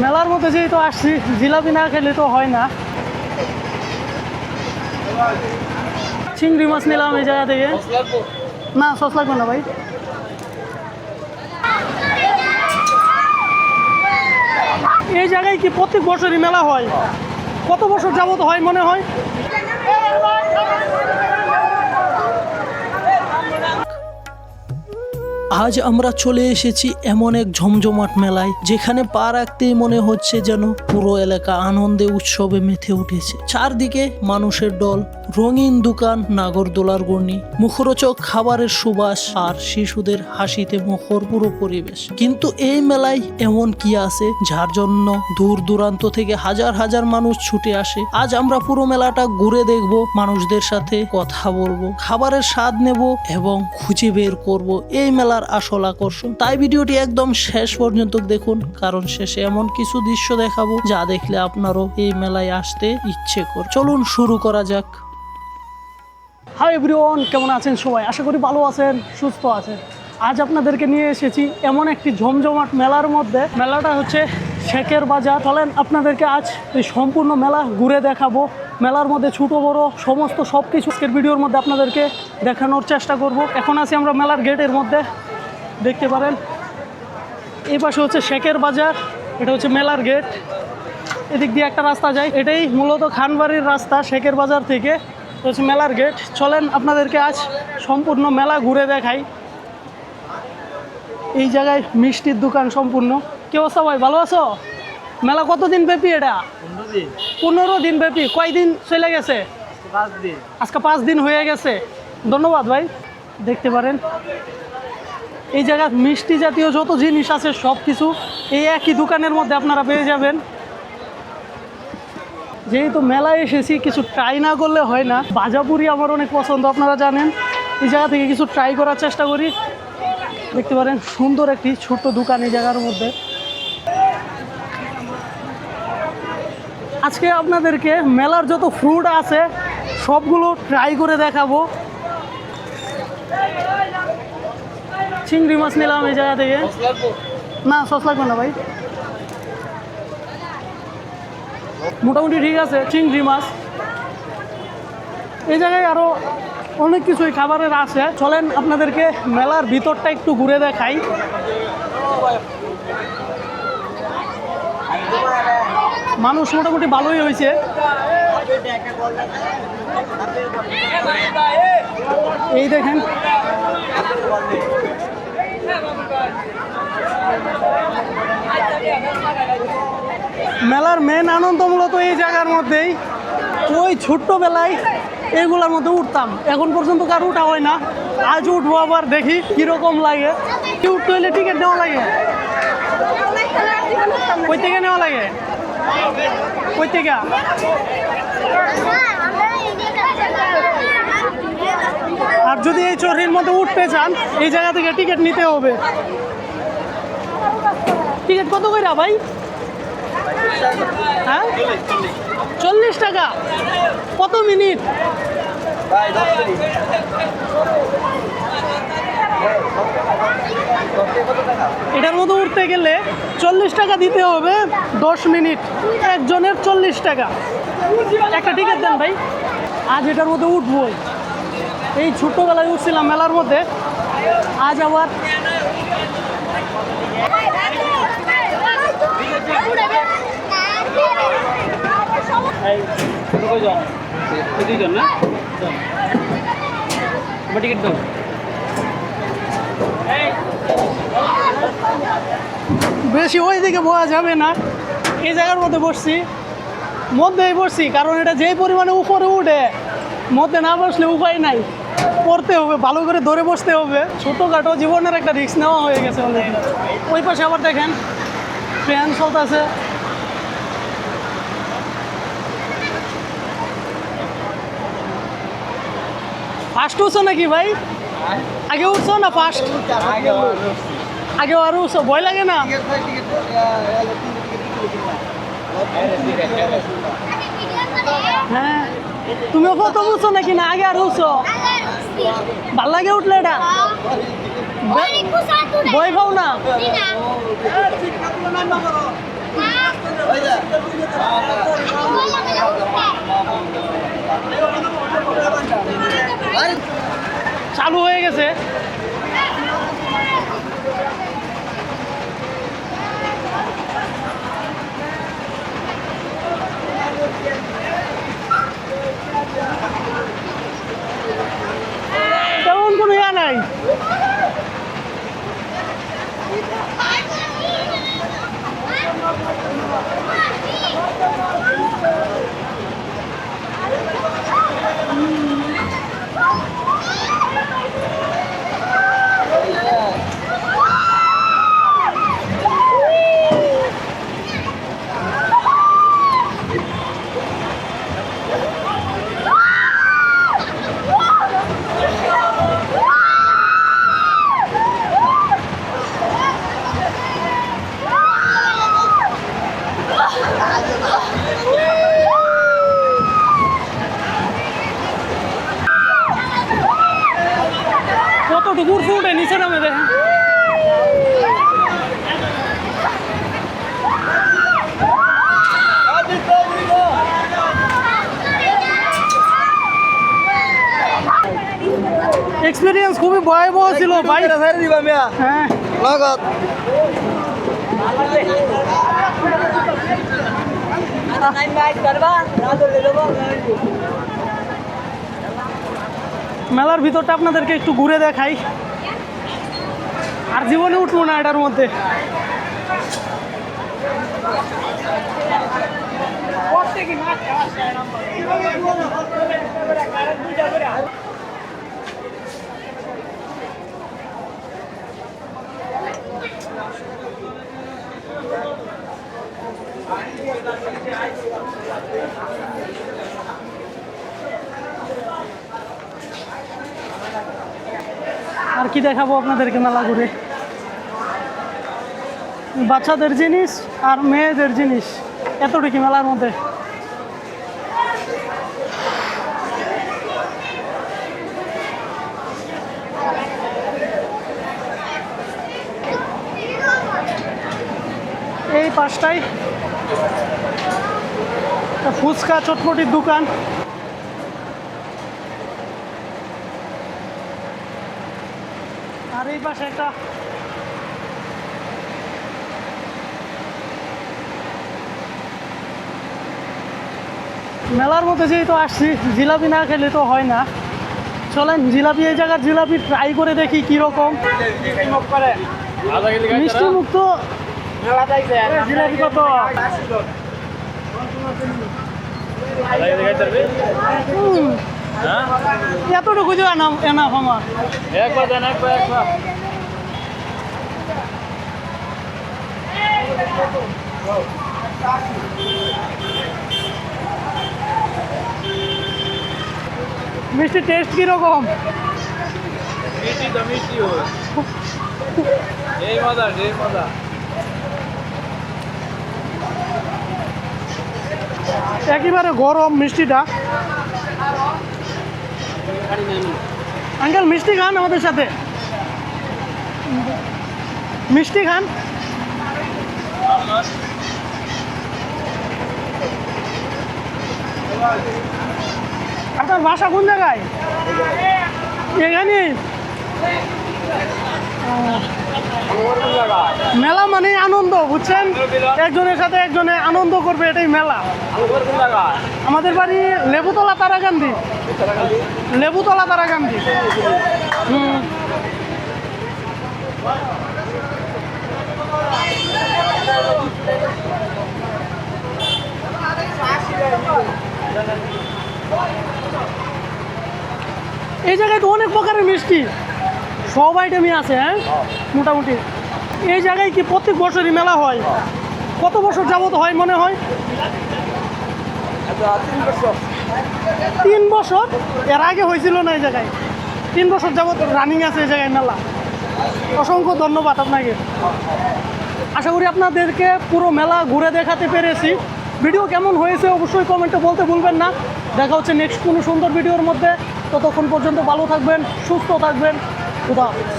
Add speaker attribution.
Speaker 1: মেলার মধ্যে যেহেতু আসছি, জিলাপি না খেলে তো হয় না। চিংড়ি মাছ নিলাম এই জায়গা থেকে। না, সস লাগবে না ভাই। এই জায়গায় কি প্রত্যেক বছরই মেলা হয়? কত বছর যাবত হয় মনে হয়? আজ আমরা চলে এসেছি এমন এক জমজমাট মেলায়, যেখানে পা রাখতেই মনে হচ্ছে যেন পুরো এলাকা আনন্দে উৎসবে মেতে উঠেছে। চারদিকে মানুষের দল, রঙিন দোকান, নাগরদোলার গর্নি, মুখরোচক খাবারের সুবাস আর শিশুদের হাসিতে মুখর পুরো পরিবেশ। কিন্তু এই মেলায় এমন কি আছে যার জন্য দূর দূরান্ত থেকে হাজার হাজার মানুষ ছুটে আসে? আজ আমরা পুরো মেলাটা ঘুরে দেখব, মানুষদের সাথে কথা বলবো, খাবারের স্বাদ নেব এবং খুঁজে বের করব এই মেলার আসল আকর্ষণ। তাই ভিডিওটি একদম শেষ পর্যন্ত দেখুন, কারণ শেষে এমন কিছু দৃশ্য দেখাবো যা দেখলে আপনারও এই মেলায় আসতে ইচ্ছে করে। চলুন শুরু করা যাক। হাই এভরিওয়ান, কেমন আছেন সবাই? আশা করি ভালো আছেন, সুস্থ আছেন। আজ আপনাদেরকে নিয়ে এসেছি এমন একটি জমজমাট মেলার মধ্যে। মেলাটা হচ্ছে শেখের বাজার। চলেন আপনাদেরকে আজ এই সম্পূর্ণ মেলা ঘুরে দেখাবো। মেলার মধ্যে ছোট বড় সমস্ত সব কিছু আজকের ভিডিওর মধ্যে আপনাদেরকে দেখানোর চেষ্টা করব। এখন আছি আমরা মেলার গেটের মধ্যে, দেখতে পারেন। এই পাশে হচ্ছে শেখের বাজার, এটা হচ্ছে মেলার গেট। এদিক দিয়ে একটা রাস্তা যায়, এটাই মূলত খানবাড়ির রাস্তা শেখের বাজার থেকে। হচ্ছে মেলার গেট। চলেন আপনাদেরকে আজ সম্পূর্ণ মেলা ঘুরে দেখাই। এই জায়গায় মিষ্টির দোকান সম্পূর্ণ। কি অবস্থা ভাই, ভালো আছো? মেলা কতদিন ব্যাপী এটা? 15 দিন ব্যাপী। কয়দিন চলে গেছে? আজকে 5 দিন হয়ে গেছে। ধন্যবাদ ভাই। দেখতে পারেন এই জায়গায় মিষ্টি জাতীয় যত জিনিস আছে সব কিছু এই একই দোকানের মধ্যে আপনারা পেয়ে যাবেন। যেহেতু মেলায় এসেছি, কিছু ট্রাই না করলে হয় না। ভাজাপুরি আমার অনেক পছন্দ, আপনারা জানেন। এই জায়গা থেকে কিছু ট্রাই করার চেষ্টা করি। দেখতে পারেন সুন্দর একটি ছোট্ট দোকান এই জায়গার মধ্যে। আজকে আপনাদেরকে মেলার যত ফ্রুট আছে সবগুলো ট্রাই করে দেখাবো। চিংড়ি মাছ নিলাম এই জায়গা থেকে। না, সস লাগবে না ভাই। মোটামুটি ঠিক আছে চিংড়ি মাছ। এই জায়গায় আরও অনেক কিছুই খাবারের আছে। চলেন আপনাদেরকে মেলার ভিতরটা একটু ঘুরে দেখাই। মানুষ মোটামুটি ভালোই হয়েছে। এই দেখেন মেলার মেন আনন্দ মূলত এই জায়গার মধ্যেই। ওই ছোট্টবেলায় এইগুলোর মধ্যে উঠতাম, এখন পর্যন্ত কার উঠা হয় না। আজ উঠবো, আবার দেখি কীরকম লাগে। উঠতে হলে টিকিট নেওয়া লাগে। কই থেকে নেওয়া লাগে? কই থেকে? আর যদি এই চড়ির মধ্যে উঠতে চান এই জায়গা থেকে টিকিট নিতে হবে। টিকিট কত করে ভাই? হ্যাঁ, 40 টাকা। কত মিনিট? এটার মধ্যে উঠতে গেলে 40 টাকা দিতে হবে, 10 মিনিট। একজনের 40 টাকা। একটা টিকিট দেন ভাই। আজ এটার মধ্যে উঠবো। এই ছোট্টবেলায় উঠছিলাম মেলার মধ্যে, আজ আবার বেশি ওই দিকে বলা যাবে না। এই জায়গার মধ্যে বসছি, মধ্যেই বসছি, কারণ এটা যেই পরিমাণে উপরে উঠে, মধ্যে না বসলে উপায় নাই, পড়তে হবে, ভালো করে ধরে বসতে হবে। ছোটোখাটো জীবনের একটা রিস্ক নেওয়া হয়ে গেছে অলরেডি। ওই পাশে আবার দেখেন ফ্যান চলতেছে। ফার্স্ট উঠছো নাকি ভাই? আগে উঠছো না ফার্স্ট? আগে আরো উঠছো, ভয় লাগে না? হ্যাঁ, তুমিও প্রথম উঠছো নাকি না আগে আর উঠছো? ভাল লাগে উঠলে এটা? ভয় পাও না? এক্সপিরিয়েন্স খুবই ভয়াবহ ছিল ভাই। হ্যাঁ মেলার ভিতরটা আপনাদেরকে একটু ঘুরে দেখাই, আর জীবনে উঠবো না এটার মধ্যে। আর কি দেখাবো আপনাদেরকে মেলা ঘুরে? বাচ্চাদের জিনিস আর মেয়েদের জিনিস এতটুকু মেলার মধ্যে। এই পাশটাই ফুচকা চটপটির দোকান। আর এই পাশে একটা মেলার মধ্যে যেহেতু আসছি, জিলাপি না খেলে তো হয় না। চলেন জিলাপি, এই জায়গার জিলাপি ট্রাই করে দেখি কীরকম। মিষ্টি মুক্ত জিলাপি কত? এতটুকু যে এনাফ আমার। মিষ্টি টেস্ট কিরকম?
Speaker 2: মিষ্টি তো মিষ্টি হয়, এই মজা এই মজা।
Speaker 1: একেবারে গরম মিষ্টিটা। আঙ্কেল মিষ্টি খান আমাদের সাথে, মিষ্টি খান। আপনার বাসা কোন জায়গায়? এখানে মেলা মানে আনন্দ, বুঝছেন? একজনের সাথে একজনে আনন্দ করবে, এটাই মেলা। আমাদের বাড়ি লেবুতলা তারাকান্দি, লেবুতলা তারাকান্দি। এই জায়গায় তো অনেক প্রকারের মিষ্টি, সব আইটেমই আছে। হ্যাঁ মোটামুটি। এই জায়গায় কি প্রত্যেক বছরই মেলা হয়? কত বছর যাবত হয় মনে হয়? 3 বছর? এর আগে হয়েছিল না এই জায়গায়? 3 বছর যাবত রানিং আছে এই জায়গায় মেলা। অসংখ্য ধন্যবাদ আপনাকে। আশা করি আপনাদেরকে পুরো মেলা ঘুরে দেখাতে পেরেছি। ভিডিও কেমন হয়েছে অবশ্যই কমেন্টে বলতে ভুলবেন না। দেখা হচ্ছে নেক্সট কোনো সুন্দর ভিডিওর মধ্যে। ততক্ষণ পর্যন্ত ভালো থাকবেন, সুস্থ থাকবেন। খুদা হাফেজ।